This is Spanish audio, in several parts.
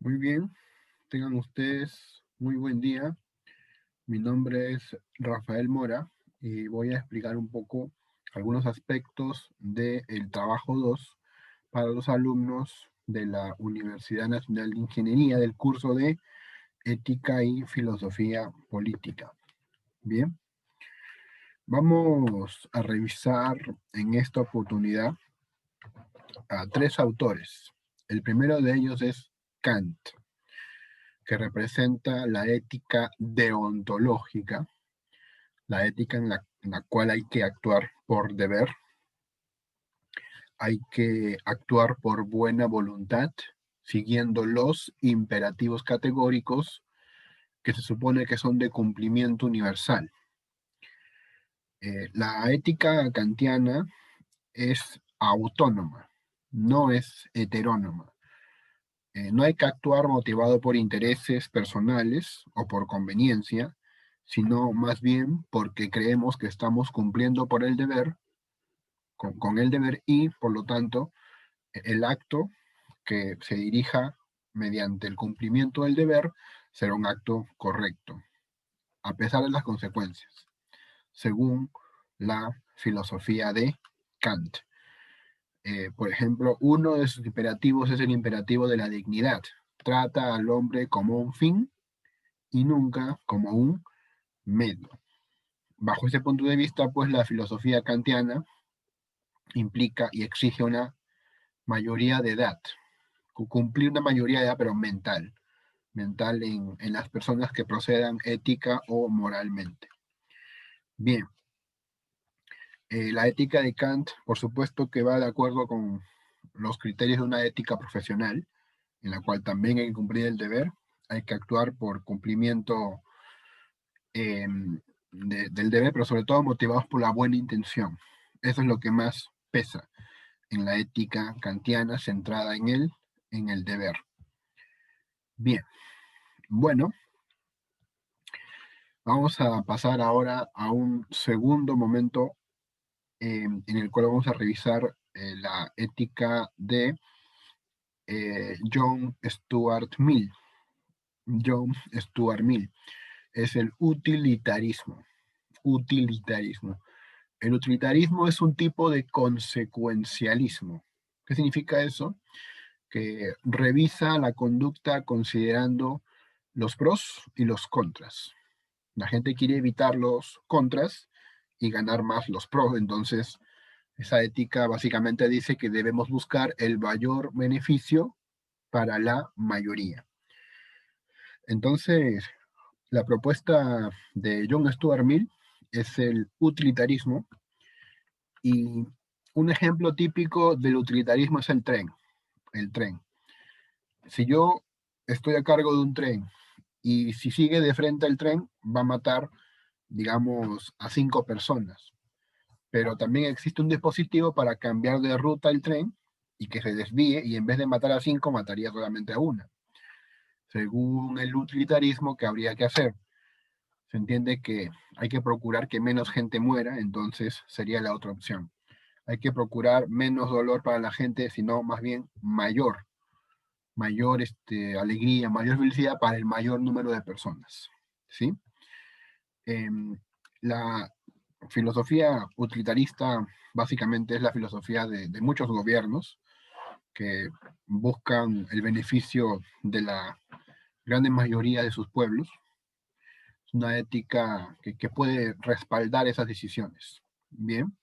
Muy bien, tengan ustedes muy buen día. Mi nombre es Rafael Mora y voy a explicar un poco algunos aspectos del trabajo 2 para los alumnos de la Universidad Nacional de Ingeniería del curso de Ética y Filosofía Política. Bien, vamos a revisar en esta oportunidad a tres autores. El primero de ellos es Kant, que representa la ética deontológica, la ética en la cual hay que actuar por deber, hay que actuar por buena voluntad, siguiendo los imperativos categóricos que se supone que son de cumplimiento universal. La ética kantiana es autónoma, no es heterónoma. No hay que actuar motivado por intereses personales o por conveniencia, sino más bien porque creemos que estamos cumpliendo por el deber, con el deber y, por lo tanto, el acto que se dirija mediante el cumplimiento del deber será un acto correcto, a pesar de las consecuencias, según la filosofía de Kant. Por ejemplo, uno de sus imperativos es el imperativo de la dignidad. Trata al hombre como un fin y nunca como un medio. Bajo ese punto de vista, pues la filosofía kantiana implica y exige una mayoría de edad, cumplir una mayoría de edad, pero mental en las personas que procedan ética o moralmente. Bien, la ética de Kant, por supuesto que va de acuerdo con los criterios de una ética profesional, en la cual también hay que cumplir el deber, hay que actuar por cumplimiento eh, del deber, pero sobre todo motivados por la buena intención. Eso es lo que más pesa en la ética kantiana centrada en el deber. Bien, bueno, vamos a pasar ahora a un segundo momento en el cual vamos a revisar la ética de John Stuart Mill. John Stuart Mill es el utilitarismo. Utilitarismo. El utilitarismo es un tipo de consecuencialismo. ¿Qué significa eso? Que revisa la conducta considerando los pros y los contras. La gente quiere evitar los contras y ganar más los pros. Entonces, esa ética básicamente dice que debemos buscar el mayor beneficio para la mayoría. Entonces, la propuesta de John Stuart Mill es el utilitarismo y un ejemplo típico del utilitarismo es el tren. El tren. Si yo estoy a cargo de un tren y si sigue de frente al tren, va a matar, digamos, a 5 personas. Pero también existe un dispositivo para cambiar de ruta el tren y que se desvíe y en vez de matar a 5, mataría solamente a una. Según el utilitarismo que habría que hacer. Se entiende que hay que procurar que menos gente muera, entonces sería la otra opción. Hay que procurar menos dolor para la gente, sino más bien mayor alegría, mayor felicidad para el mayor número de personas. ¿Sí? La filosofía utilitarista básicamente es la filosofía de muchos gobiernos que buscan el beneficio de la gran mayoría de sus pueblos. Es una ética que puede respaldar esas decisiones. Bien.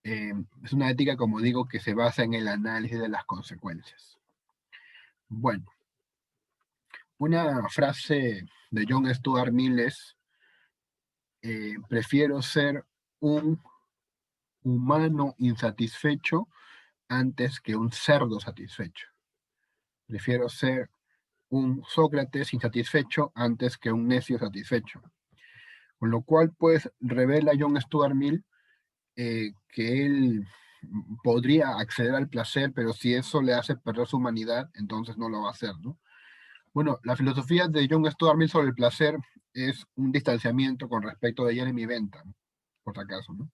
Es una ética, como digo, que se basa en el análisis de las consecuencias. Bueno, una frase de John Stuart Mill es, prefiero ser un humano insatisfecho antes que un cerdo satisfecho. Prefiero ser un Sócrates insatisfecho antes que un necio satisfecho. Con lo cual, pues, revela John Stuart Mill que él podría acceder al placer, pero si eso le hace perder su humanidad, entonces no lo va a hacer, ¿no? Bueno, la filosofía de John Stuart Mill sobre el placer es un distanciamiento con respecto de Jeremy Bentham, por si acaso, ¿no?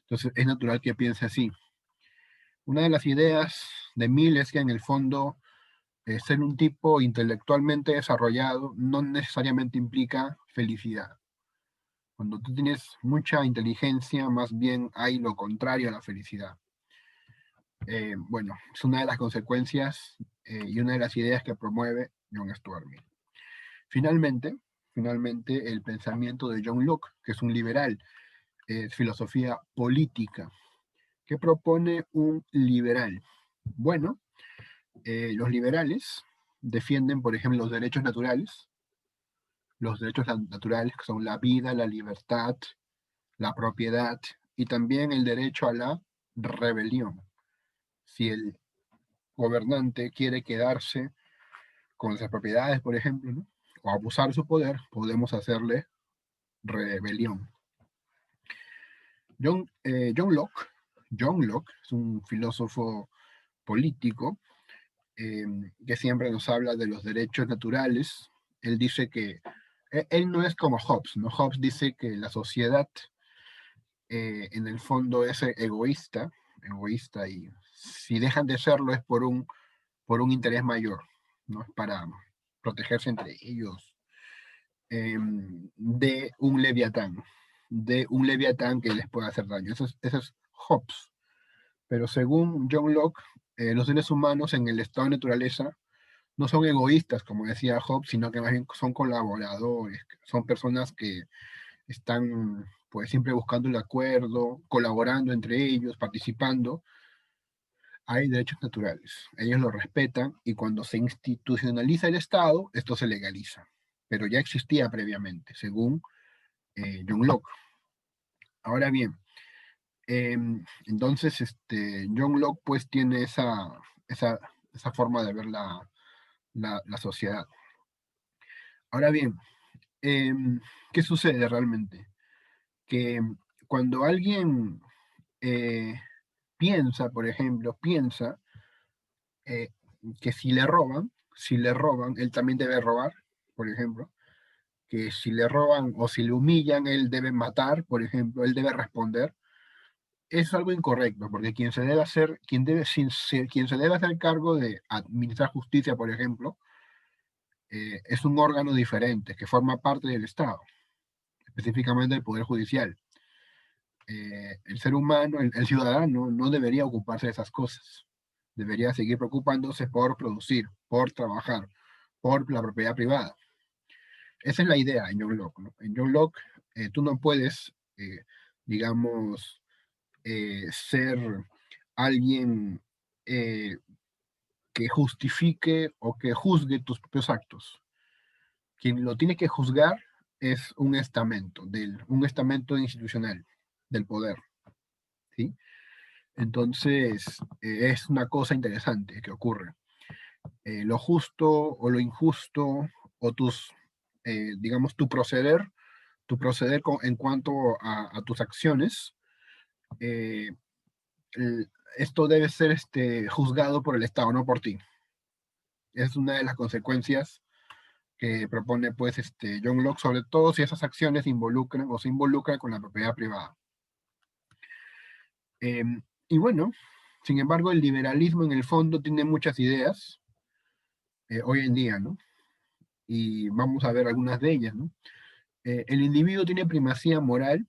Entonces es natural que piense así. Una de las ideas de Mill es que en el fondo Ser un tipo intelectualmente desarrollado no necesariamente implica felicidad. Cuando tú tienes mucha inteligencia, más bien hay lo contrario a la felicidad. Bueno, es una de las consecuencias y una de las ideas que promueve John Stuart Mill. Finalmente, el pensamiento de John Locke, que es un liberal, es filosofía política. ¿Qué propone un liberal? Bueno, los liberales defienden, por ejemplo, los derechos naturales que son la vida, la libertad, la propiedad y también el derecho a la rebelión. Si el gobernante quiere quedarse con esas propiedades, por ejemplo, ¿no? O abusar de su poder, podemos hacerle rebelión. John Locke es un filósofo político eh, que siempre nos habla de los derechos naturales. Él dice que él no es como Hobbes, ¿no? Hobbes dice que la sociedad en el fondo es egoísta y si dejan de serlo es por un interés mayor, ¿no? Es para protegerse entre ellos de un leviatán que les pueda hacer daño. Eso es Hobbes. Pero según John Locke, los seres humanos en el estado de naturaleza no son egoístas, como decía Hobbes, sino que más bien son colaboradores, son personas que están pues siempre buscando el acuerdo, colaborando entre ellos, participando. Hay derechos naturales, ellos lo respetan y cuando se institucionaliza el Estado, esto se legaliza, pero ya existía previamente, según John Locke. Ahora bien, entonces John Locke pues tiene esa, esa forma de ver la sociedad. Ahora bien, ¿qué sucede realmente? Que cuando alguien eh, piensa, por ejemplo, piensa eh, que si le roban, él también debe robar, por ejemplo, que si le roban o si le humillan, él debe matar, por ejemplo, él debe responder. Es algo incorrecto, porque quien se debe hacer cargo de administrar justicia, por ejemplo, es un órgano diferente que forma parte del Estado, específicamente el Poder Judicial. El ser humano, el ciudadano, no debería ocuparse de esas cosas. Debería seguir preocupándose por producir, por trabajar, por la propiedad privada. Esa es la idea en John Locke, ¿no? En John Locke, tú no puedes, digamos, ser alguien eh, que justifique o que juzgue tus propios actos. Quien lo tiene que juzgar es un estamento institucional del poder, ¿sí? Entonces, es una cosa interesante que ocurre. Lo justo o lo injusto o digamos, en cuanto a tus acciones, eh, esto debe ser juzgado por el Estado, no por ti. Es una de las consecuencias que propone pues John Locke, sobre todo si esas acciones involucran o se involucran con la propiedad privada. Y bueno, sin embargo, el liberalismo en el fondo tiene muchas ideas hoy en día, ¿no? Y vamos a ver algunas de ellas, ¿no? El individuo tiene primacía moral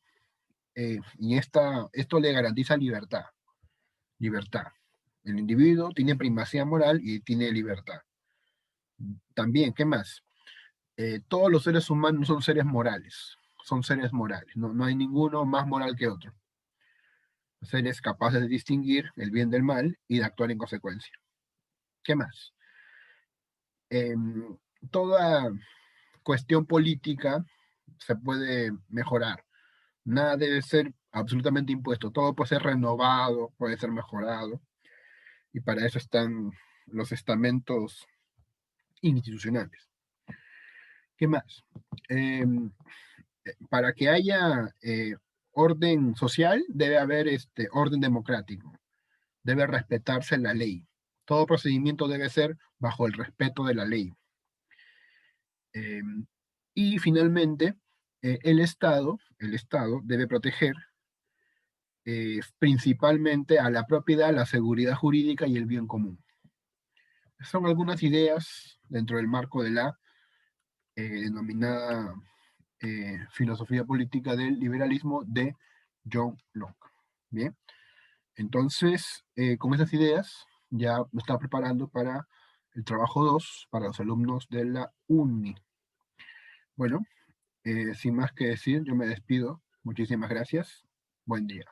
y esto le garantiza libertad. Libertad. El individuo tiene primacía moral y tiene libertad. También, ¿qué más? Todos los seres humanos son seres morales, no hay ninguno más moral que otro. Seres capaces de distinguir el bien del mal y de actuar en consecuencia. ¿Qué más? Toda cuestión política se puede mejorar. Nada debe ser absolutamente impuesto. Todo puede ser renovado, puede ser mejorado. Y para eso están los estamentos institucionales. ¿Qué más? Para que haya orden social, debe haber orden democrático. Debe respetarse la ley. Todo procedimiento debe ser bajo el respeto de la ley. Eh, y finalmente, el Estado debe proteger principalmente a la propiedad, la seguridad jurídica y el bien común. Son algunas ideas dentro del marco de la denominada filosofía política del liberalismo de John Locke. Bien, entonces, con esas ideas ya me estaba preparando para el trabajo 2 para los alumnos de la UNI. Bueno, sin más que decir, yo me despido. Muchísimas gracias. Buen día.